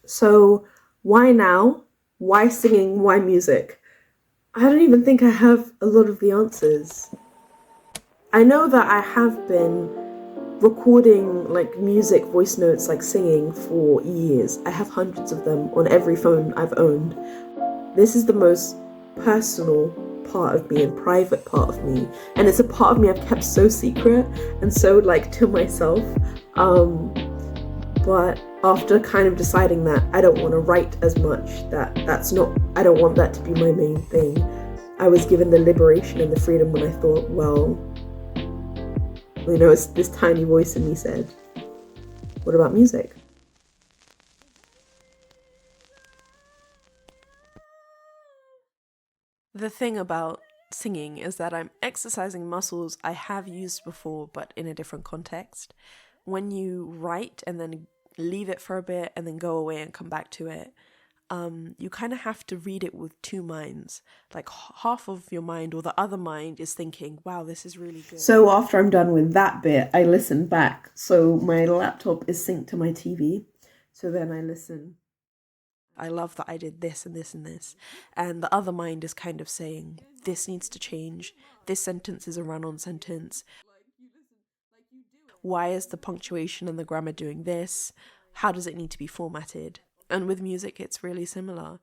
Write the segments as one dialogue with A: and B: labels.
A: So why now? Why singing? Why music? I don't even think I have a lot of the answers. I know that I have been recording like music voice notes, like singing, for years. I have hundreds of them on every phone I've owned. This is the most personal part of me and private part of me, and it's a part of me I've kept so secret and so like to myself. But after kind of deciding that I don't want to write as much, that's not, I don't want that to be my main thing, I was given the liberation and the freedom when I thought, well, you know, it's this tiny voice in me said, what about music?
B: The thing about singing is that I'm exercising muscles I have used before, but in a different context. When you write and then leave it for a bit and then go away and come back to it, you kind of have to read it with two minds. Like half of your mind or the other mind is thinking, wow, this is really good.
A: So after I'm done with that bit, I listen back. So my laptop is synced to my TV. So then I listen.
B: I love that I did this and this and this. And the other mind is kind of saying, this needs to change. This sentence is a run-on sentence. Why is the punctuation and the grammar doing this? How does it need to be formatted? And with music, it's really similar.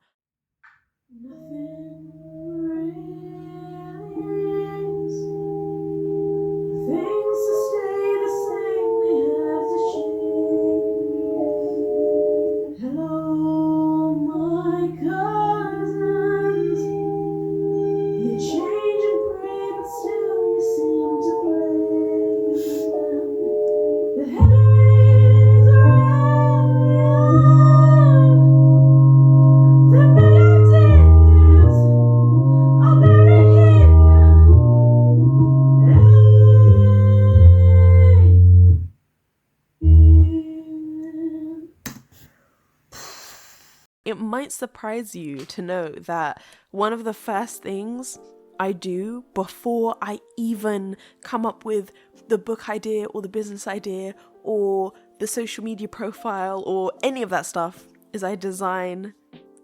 B: It might surprise you to know that one of the first things I do before I even come up with the book idea or the business idea or the social media profile or any of that stuff is I design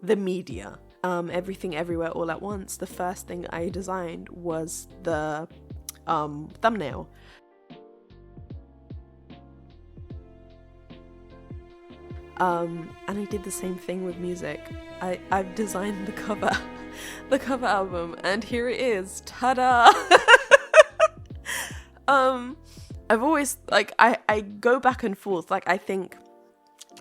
B: the media. Everything Everywhere All at Once, the first thing I designed was the thumbnail. And I did the same thing with music. I've designed the cover, the cover album, and here it is. Ta-da! I've always, like, I go back and forth. Like, I think,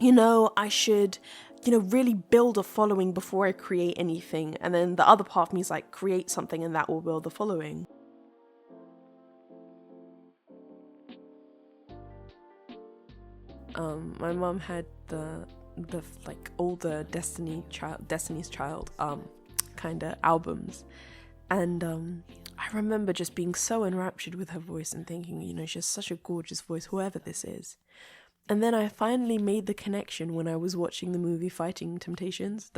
B: you know, I should, you know, really build a following before I create anything. And then the other part of me is like, create something and that will build the following. My mom had the like older Destiny's Child kind of albums, and I remember just being so enraptured with her voice and thinking, you know, she has such a gorgeous voice, whoever this is. And then I finally made the connection when I was watching the movie The Fighting Temptations,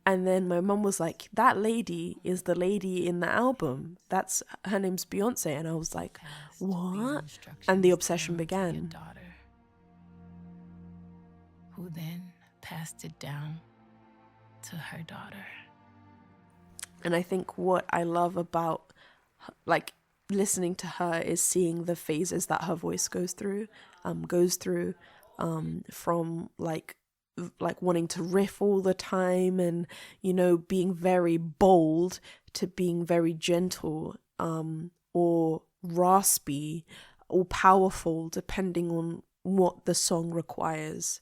B: and then my mum was like, that lady is the lady in the album, that's her name's Beyoncé. And I was like, what? And the obsession began.
C: Who then passed it down to her daughter.
B: And I think what I love about like listening to her is seeing the phases that her voice goes through from like wanting to riff all the time and, you know, being very bold to being very gentle or raspy or powerful depending on what the song requires.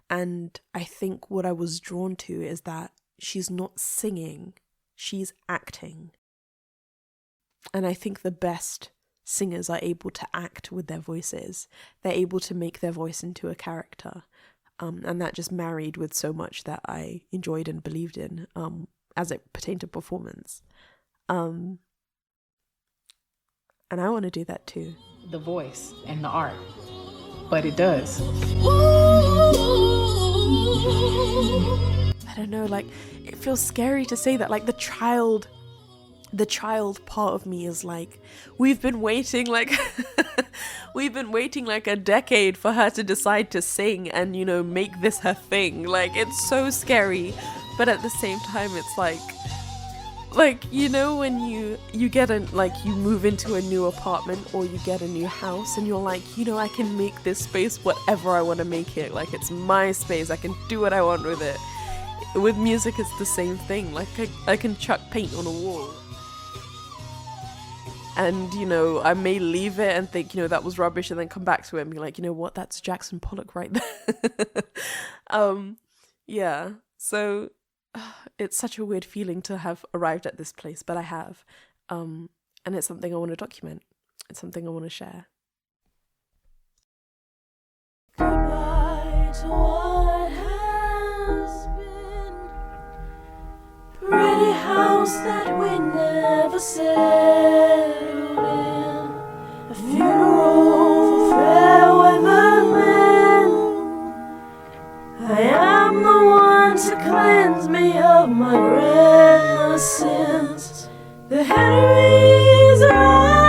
B: And I think what I was drawn to is that she's not singing, she's acting. And I think the best singers are able to act with their voices. They're able to make their voice into a character. And that just married with so much that I enjoyed and believed in as it pertained to performance. And I want to do that too.
C: The voice and the art. But it does.
B: I don't know, like, it feels scary to say that, like, the child the child part of me is like, we've been waiting like we've been waiting like a decade for her to decide to sing and, you know, make this her thing. Like, it's so scary, but at the same time it's like, you know, when you get a, like, you move into a new apartment or you get a new house and you're like, you know, I can make this space whatever I want to make it. Like, it's my space, I can do what I want with it. With music, it's the same thing. Like, I can chuck paint on a wall. And, you know, I may leave it and think, you know, that was rubbish, and then come back to it and be like, you know what, that's Jackson Pollock right there. Yeah. So it's such a weird feeling to have arrived at this place, but I have. And it's something I want to document. It's something I want to share.
D: Goodbye to what has been. Pretty house that we never settled in. A funeral for fair weather men. I am the one to cleanse me of my grandest sins. The Henrys are